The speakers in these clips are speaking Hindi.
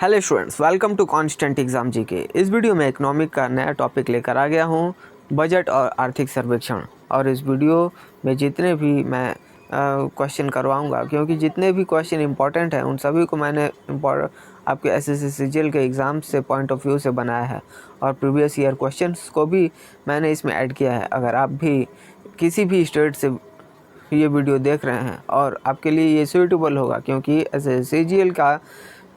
Hello students, welcome to constant exam GK. इस वीडियो में इकोनॉमिक का नया टॉपिक लेकर आ गया हूँ, बजट और आर्थिक सर्वेक्षण। और इस वीडियो में जितने भी मैं क्वेश्चन करवाऊँगा, क्योंकि जितने भी क्वेश्चन इंपॉर्टेंट हैं उन सभी को मैंने आपके एसएससी सीजीएल के एग्ज़ाम से पॉइंट ऑफ व्यू से बनाया है और प्रीवियस ईयर क्वेश्चंस को भी मैंने इसमें ऐड किया है। अगर आप भी किसी भी स्टेट से ये वीडियो देख रहे हैं और आपके लिए ये सूटेबल होगा, क्योंकि एसएससी सीजीएल का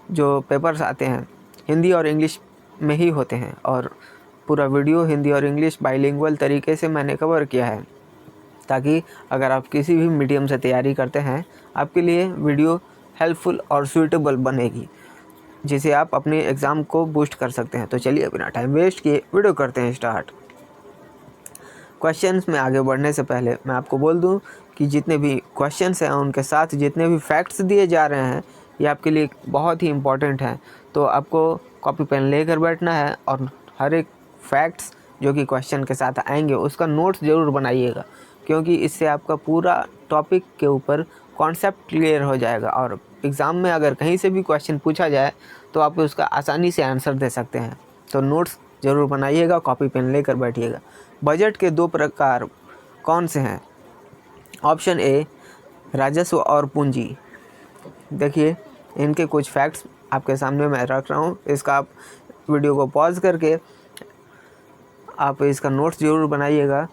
जो पेपर्स आते हैं हिंदी और इंग्लिश में ही होते हैं और पूरा वीडियो हिंदी और इंग्लिश बाइलिंगुअल तरीके से मैंने कवर किया है, ताकि अगर आप किसी भी मीडियम से तैयारी करते हैं आपके लिए वीडियो हेल्पफुल और सूटेबल बनेगी, जिसे आप अपने एग्ज़ाम को बूस्ट कर सकते हैं। तो चलिए बिना टाइम वेस्ट किए वीडियो करते हैं स्टार्ट। क्वेश्चंस में आगे बढ़ने से पहले मैं आपको बोल दूं कि जितने भी क्वेश्चंस हैं उनके साथ जितने भी फैक्ट्स दिए जा रहे हैं ये आपके लिए बहुत ही इम्पोर्टेंट है। तो आपको कॉपी पेन लेकर बैठना है और हर एक फैक्ट्स जो कि क्वेश्चन के साथ आएंगे उसका नोट्स ज़रूर बनाइएगा, क्योंकि इससे आपका पूरा टॉपिक के ऊपर कॉन्सेप्ट क्लियर हो जाएगा और एग्ज़ाम में अगर कहीं से भी क्वेश्चन पूछा जाए तो आप उसका आसानी से आंसर दे सकते हैं। तो नोट्स ज़रूर बनाइएगा, कॉपी पेन लेकर बैठिएगा। बजट के दो प्रकार कौन से हैं? ऑप्शन ए, राजस्व और पूंजी। देखिए, इनके कुछ फैक्ट्स आपके सामने मैं रख रहा हूँ। इसका आप वीडियो को पॉज करके आप इसका नोट्स ज़रूर बनाइएगा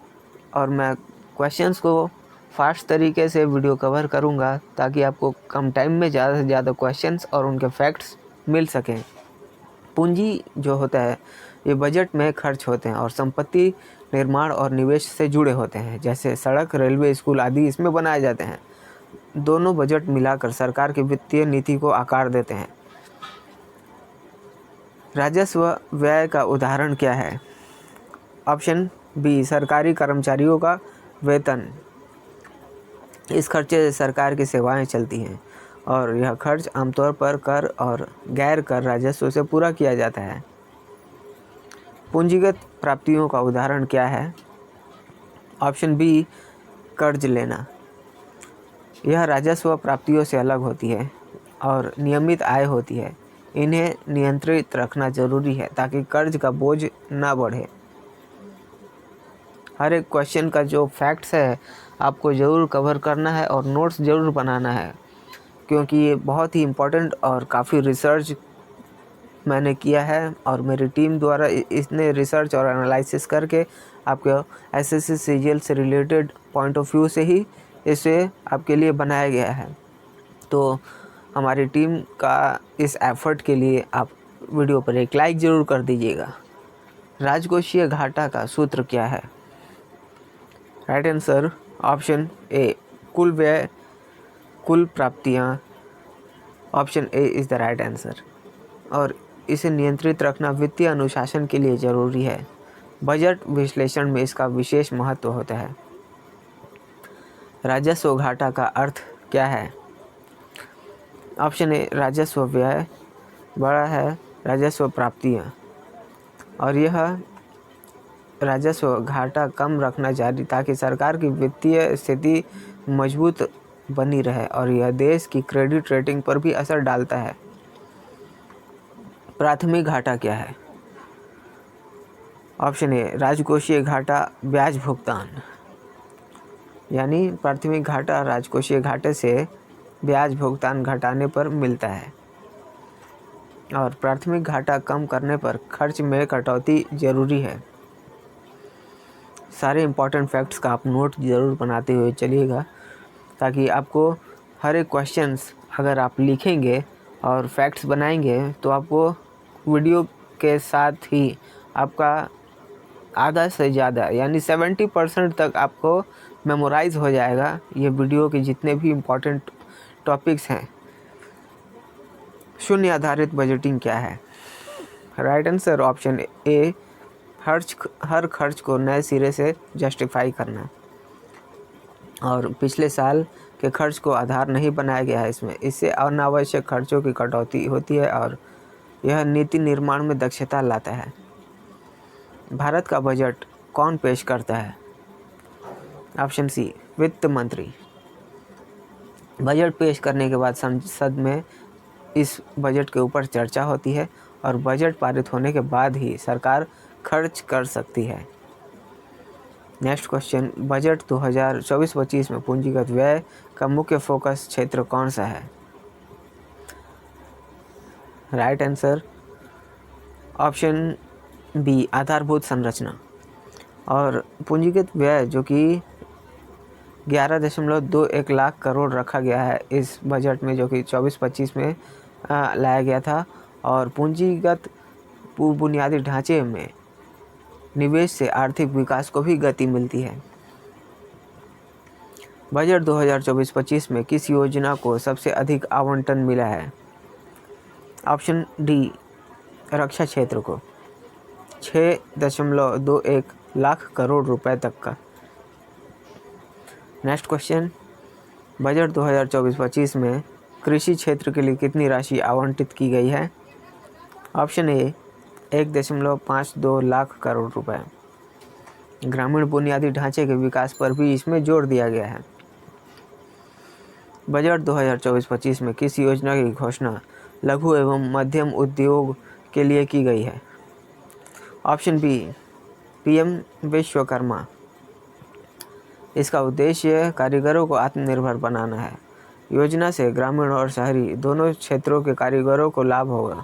और मैं क्वेश्चंस को फास्ट तरीके से वीडियो कवर करूँगा, ताकि आपको कम टाइम में ज़्यादा से ज़्यादा क्वेश्चंस और उनके फैक्ट्स मिल सकें। पूंजी जो होता है ये बजट में खर्च होते हैं और संपत्ति निर्माण और निवेश से जुड़े होते हैं, जैसे सड़क, रेलवे, स्कूल आदि इसमें बनाए जाते हैं। दोनों बजट मिलाकर सरकार की वित्तीय नीति को आकार देते हैं। राजस्व व्यय का उदाहरण क्या है? ऑप्शन बी, सरकारी कर्मचारियों का वेतन। इस खर्चे से सरकार की सेवाएं चलती हैं और यह खर्च आमतौर पर कर और गैर कर राजस्व से पूरा किया जाता है। पूंजीगत प्राप्तियों का उदाहरण क्या है? ऑप्शन बी, कर्ज लेना। यह राजस्व प्राप्तियों से अलग होती है और नियमित आय होती है। इन्हें नियंत्रित रखना जरूरी है ताकि कर्ज का बोझ ना बढ़े। हर एक क्वेश्चन का जो फैक्ट्स है आपको ज़रूर कवर करना है और नोट्स ज़रूर बनाना है, क्योंकि ये बहुत ही इम्पोर्टेंट और काफ़ी रिसर्च मैंने किया है और मेरी टीम द्वारा इसने रिसर्च और एनालिसिस करके आपके एसएससी सीजीएल से रिलेटेड पॉइंट ऑफ व्यू से ही इसे आपके लिए बनाया गया है। तो हमारी टीम का इस एफर्ट के लिए आप वीडियो पर एक लाइक ज़रूर कर दीजिएगा। राजकोषीय घाटा का सूत्र क्या है? राइट आंसर ऑप्शन ए, कुल व्यय कुल प्राप्तियाँ। Option A is the right answer. और इसे नियंत्रित रखना वित्तीय अनुशासन के लिए ज़रूरी है। बजट विश्लेषण में इसका विशेष महत्व होता है। राजस्व घाटा का अर्थ क्या है? ऑप्शन ए, राजस्व व्यय बड़ा है राजस्व प्राप्तियाँ, और यह राजस्व घाटा कम रखना चाहिए ताकि सरकार की वित्तीय स्थिति मजबूत बनी रहे और यह देश की क्रेडिट रेटिंग पर भी असर डालता है। प्राथमिक घाटा क्या है? ऑप्शन ए, राजकोषीय घाटा ब्याज भुगतान। यानी प्राथमिक घाटा राजकोषीय घाटे से ब्याज भुगतान घटाने पर मिलता है और प्राथमिक घाटा कम करने पर खर्च में कटौती जरूरी है। सारे इम्पॉर्टेंट फैक्ट्स का आप नोट ज़रूर बनाते हुए चलिएगा, ताकि आपको हर एक क्वेश्चंस अगर आप लिखेंगे और फैक्ट्स बनाएंगे तो आपको वीडियो के साथ ही आपका आधा से ज़्यादा यानी 70% तक आपको मेमोराइज़ हो जाएगा ये वीडियो के जितने भी इम्पोर्टेंट टॉपिक्स हैं। शून्य आधारित बजटिंग क्या है? राइट आंसर ऑप्शन ए, हर खर्च को नए सिरे से जस्टिफाई करना और पिछले साल के खर्च को आधार नहीं बनाया गया है इसमें। इससे अनावश्यक खर्चों की कटौती होती है और यह नीति निर्माण में दक्षता लाता है। भारत का बजट कौन पेश करता है? ऑप्शन सी, वित्त मंत्री। बजट पेश करने के बाद संसद में इस बजट के ऊपर चर्चा होती है और बजट पारित होने के बाद ही सरकार खर्च कर सकती है। नेक्स्ट क्वेश्चन, बजट 2024-25 में पूंजीगत व्यय का मुख्य फोकस क्षेत्र कौन सा है? राइट आंसर ऑप्शन बी, आधारभूत संरचना। और पूंजीगत व्यय जो कि 11.21 लाख करोड़ रखा गया है इस बजट में, जो कि 24-25 में लाया गया था। और पूंजीगत बुनियादी ढांचे में निवेश से आर्थिक विकास को भी गति मिलती है। बजट 2024-25 में किस योजना को सबसे अधिक आवंटन मिला है? ऑप्शन डी, रक्षा क्षेत्र को 6.21 लाख करोड़ रुपए तक का। नेक्स्ट क्वेश्चन, बजट 2024-25 में कृषि क्षेत्र के लिए कितनी राशि आवंटित की गई है? ऑप्शन ए, 1.52 लाख करोड़ रुपए। ग्रामीण बुनियादी ढांचे के विकास पर भी इसमें जोर दिया गया है। बजट 2024-25 में किस योजना की घोषणा लघु एवं मध्यम उद्योग के लिए की गई है? Option B, PM Vishwakarma. इसका उद्देश्य कारीगरों को आत्मनिर्भर बनाना है। योजना से ग्रामीण और शहरी दोनों क्षेत्रों के कारीगरों को लाभ होगा।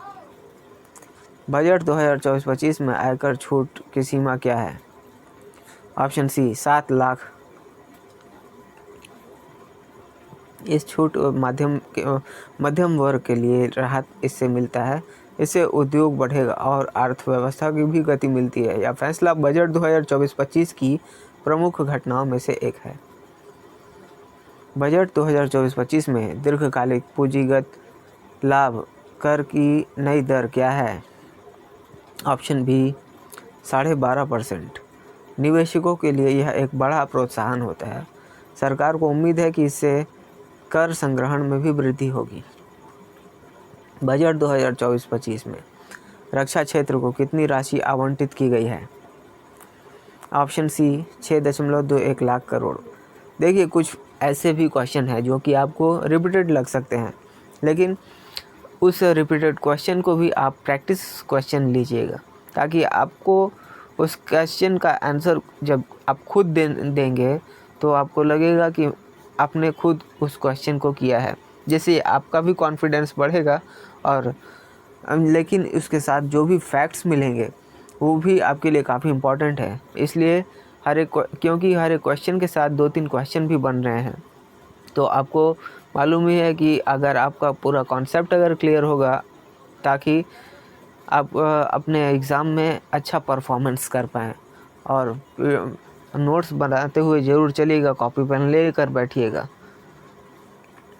बजट 2024-25 में आयकर छूट की सीमा क्या है? Option C, 7 lakh. इस छूट मध्यम वर्ग के लिए राहत इससे मिलता है। इससे उद्योग बढ़ेगा और अर्थव्यवस्था की भी गति मिलती है। यह फैसला बजट 2024-25 की प्रमुख घटनाओं में से एक है। बजट 2024-25 में दीर्घकालिक पूंजीगत लाभ कर की नई दर क्या है? Option B, 12.5%। निवेशकों के लिए यह एक बड़ा प्रोत्साहन होता है। सरकार को उम्मीद है कि इससे कर संग्रहण में भी वृद्धि होगी। बजट 2024-25 में रक्षा क्षेत्र को कितनी राशि आवंटित की गई है? Option C, 6.21 lakh crore. देखिए, कुछ ऐसे भी क्वेश्चन है जो कि आपको रिपीटेड लग सकते हैं, लेकिन उस रिपीटेड क्वेश्चन को भी आप प्रैक्टिस क्वेश्चन लीजिएगा, ताकि आपको उस क्वेश्चन का आंसर जब आप खुद देंगे तो आपको लगेगा कि आपने खुद उस क्वेश्चन को किया है, जिससे आपका भी कॉन्फिडेंस बढ़ेगा। और लेकिन उसके साथ जो भी फैक्ट्स मिलेंगे वो भी आपके लिए काफ़ी इम्पोर्टेंट है। इसलिए क्योंकि हर एक क्वेश्चन के साथ 2-3 क्वेश्चन भी बन रहे हैं, तो आपको मालूम ही है कि अगर आपका पूरा कॉन्सेप्ट अगर क्लियर होगा, ताकि आप अपने एग्ज़ाम में अच्छा परफॉर्मेंस कर पाएँ। और नोट्स बनाते हुए ज़रूर चलिएगा, कॉपी पेन ले कर बैठिएगा।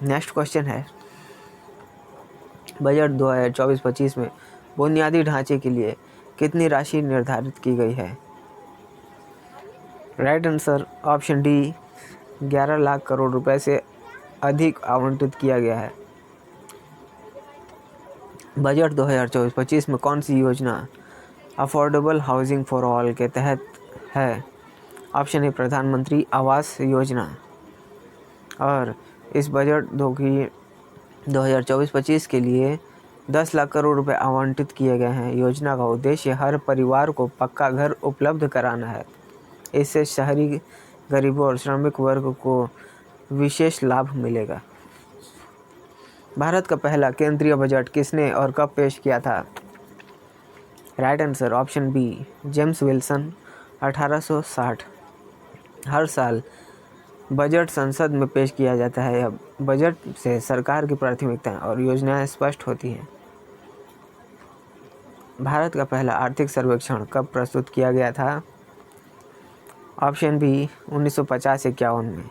नेक्स्ट क्वेश्चन है, बजट 2024-25 में बुनियादी ढांचे के लिए कितनी राशि निर्धारित की गई है? Right answer option D, 11 lakh crore रुपए से अधिक आवंटित किया गया है। बजट 2024-25 में कौन सी योजना अफोर्डेबल हाउसिंग फॉर ऑल के तहत है? ऑप्शन ए, प्रधानमंत्री आवास योजना। और इस बजट 2024-25 के लिए 10 लाख करोड़ रुपए आवंटित किए गए हैं। योजना का उद्देश्य हर परिवार को पक्का घर उपलब्ध कराना है। इससे शहरी गरीबों और श्रमिक वर्ग को विशेष लाभ मिलेगा। भारत का पहला केंद्रीय बजट किसने और कब पेश किया था? Right answer option B, James Wilson, 1860। हर साल बजट संसद में पेश किया जाता है। यह बजट से सरकार की प्राथमिकताएं और योजनाएं स्पष्ट होती हैं। भारत का पहला आर्थिक सर्वेक्षण कब प्रस्तुत किया गया था? ऑप्शन बी, 1950-51 में।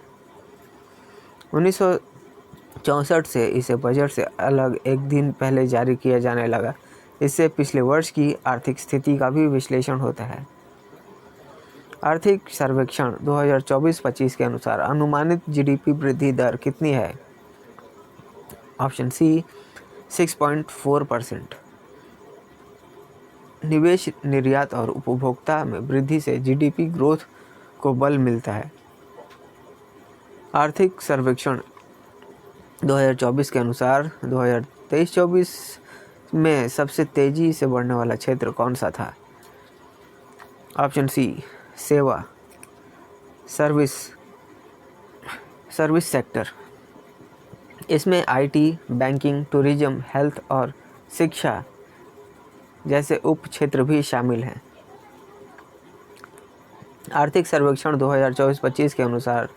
1964 से इसे बजट से अलग एक दिन पहले जारी किया जाने लगा। इससे पिछले वर्ष की आर्थिक स्थिति का भी विश्लेषण होता है। आर्थिक सर्वेक्षण 2024-25 के अनुसार अनुमानित जीडीपी वृद्धि दर कितनी है? Option C, 6.4%। निवेश, निर्यात और उपभोक्ता में वृद्धि से जीडीपी ग्रोथ को बल मिलता है। आर्थिक सर्वेक्षण 2024 के अनुसार 23-24 में सबसे तेज़ी से बढ़ने वाला क्षेत्र कौन सा था? ऑप्शन सी सेवा, सर्विस सेक्टर। इसमें आईटी, बैंकिंग, टूरिज्म, हेल्थ और शिक्षा जैसे उप क्षेत्र भी शामिल हैं। आर्थिक सर्वेक्षण 2024-25 के अनुसार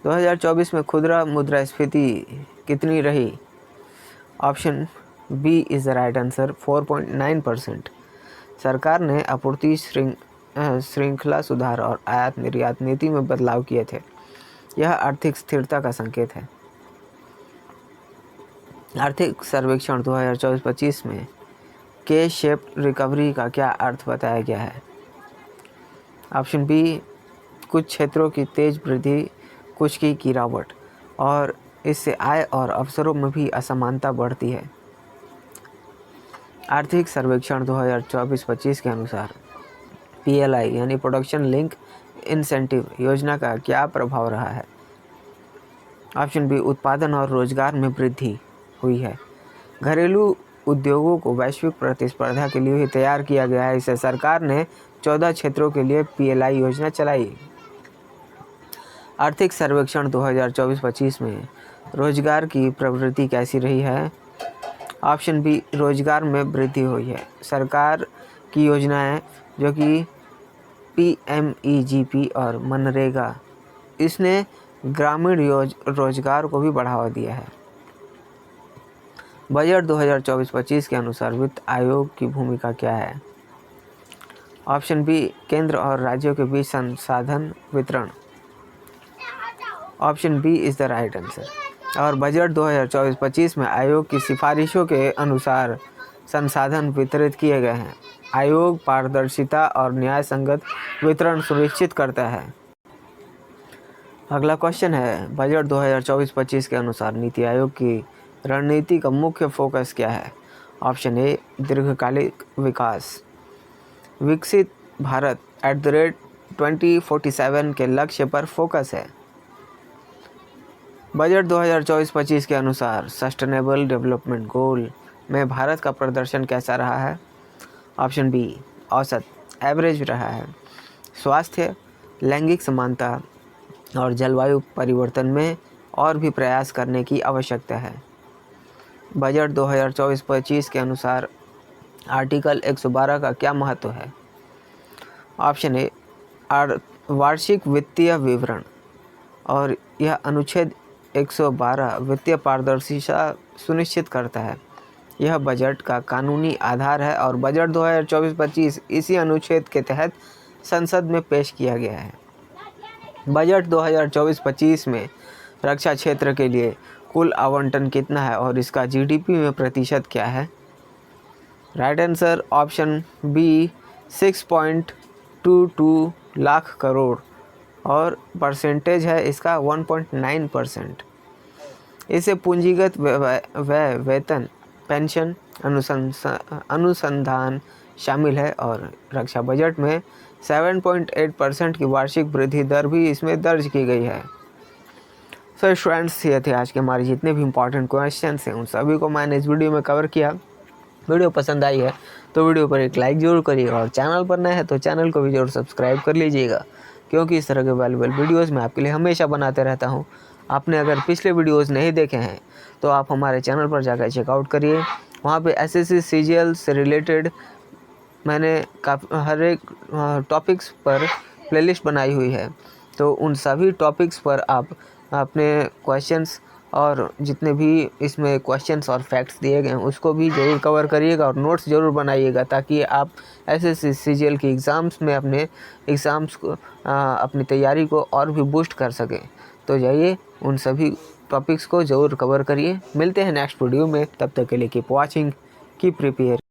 2024 में खुदरा मुद्रास्फीति कितनी रही? Option B is the right answer, 4.9%। सरकार ने आपूर्ति श्रृंखला सुधार और आयात निर्यात नीति में बदलाव किए थे। यह आर्थिक स्थिरता का संकेत है। आर्थिक सर्वेक्षण 2024-25 में के शेप्ड रिकवरी का क्या अर्थ बताया गया है? ऑप्शन बी, कुछ क्षेत्रों की तेज वृद्धि, कुछ की गिरावट, और इससे आय और अवसरों में भी असमानता बढ़ती है। आर्थिक सर्वेक्षण 2024-25 के अनुसार PLI यानी प्रोडक्शन लिंक इंसेंटिव योजना का क्या प्रभाव रहा है? ऑप्शन बी, उत्पादन और रोजगार में वृद्धि हुई है। घरेलू उद्योगों को वैश्विक प्रतिस्पर्धा के लिए ही तैयार किया गया है। इसे सरकार ने 14 क्षेत्रों के लिए PLI योजना चलाई। आर्थिक सर्वेक्षण 2024-25 में रोजगार की प्रवृत्ति कैसी रही है? ऑप्शन बी, रोजगार में वृद्धि हुई है। सरकार की योजनाएं जो कि PMEGP और मनरेगा, इसने ग्रामीण रोजगार को भी बढ़ावा दिया है। बजट 2024-25 के अनुसार वित्त आयोग की भूमिका क्या है? ऑप्शन बी, केंद्र और राज्यों के बीच संसाधन वितरण। Option B is the right answer. और बजट 2024-25 में आयोग की सिफारिशों के अनुसार संसाधन वितरित किए गए हैं। आयोग पारदर्शिता और न्याय संगत वितरण सुनिश्चित करता है। अगला क्वेश्चन है, बजट 2024-25 के अनुसार नीति आयोग की रणनीति का मुख्य फोकस क्या है? ऑप्शन ए, दीर्घकालिक विकास, विकसित भारत @2047 के लक्ष्य पर फोकस है। बजट 2024-25 के अनुसार सस्टेनेबल डेवलपमेंट गोल में भारत का प्रदर्शन कैसा रहा है? ऑप्शन बी, औसत एवरेज रहा है। स्वास्थ्य, लैंगिक समानता और जलवायु परिवर्तन में और भी प्रयास करने की आवश्यकता है। बजट 2024-25 के अनुसार आर्टिकल 112 का क्या महत्व है? ऑप्शन ए, वार्षिक वित्तीय विवरण, और यह अनुच्छेद 112 वित्तीय पारदर्शिता सुनिश्चित करता है। यह बजट का कानूनी आधार है और बजट 2024-25 इसी अनुच्छेद के तहत संसद में पेश किया गया है। बजट 2024-25 में रक्षा क्षेत्र के लिए कुल आवंटन कितना है और इसका GDP में प्रतिशत क्या है? Right answer option B, 6.22 lakh crore, और परसेंटेज है इसका 1.9%। इसे पूंजीगत व्यय, वेतन, पेंशन, अनुसंधान शामिल है और रक्षा बजट में 7.8% की वार्षिक वृद्धि दर भी इसमें दर्ज की गई है। सो स्टूडेंट्स, ये थे आज के हमारे जितने भी इंपॉर्टेंट क्वेश्चन हैं उन सभी को मैंने इस वीडियो में कवर किया। वीडियो पसंद आई है तो वीडियो पर एक लाइक ज़रूर करिएगा और चैनल पर नए हैं तो चैनल को भी जरूर सब्सक्राइब कर लीजिएगा, क्योंकि इस तरह के वैल्यूबल वीडियोज़ मैं आपके लिए हमेशा बनाते रहता हूँ। आपने अगर पिछले वीडियोज़ नहीं देखे हैं तो आप हमारे चैनल पर जाकर चेकआउट करिए। वहाँ पे SSC CGL से रिलेटेड मैंने हर एक टॉपिक्स पर प्लेलिस्ट बनाई हुई है, तो उन सभी टॉपिक्स पर आप अपने क्वेश्चंस और जितने भी इसमें क्वेश्चंस और फैक्ट्स दिए गए हैं उसको भी ज़रूर कवर करिएगा और नोट्स ज़रूर बनाइएगा, ताकि आप SSC CGL की एग्ज़ाम्स में अपनी तैयारी को और भी बूस्ट कर सकें। तो जाइए उन सभी टॉपिक्स को ज़रूर कवर करिए। मिलते हैं नेक्स्ट वीडियो में, तब तक के लिए कीप वॉचिंग, कीप प्रिपेयर।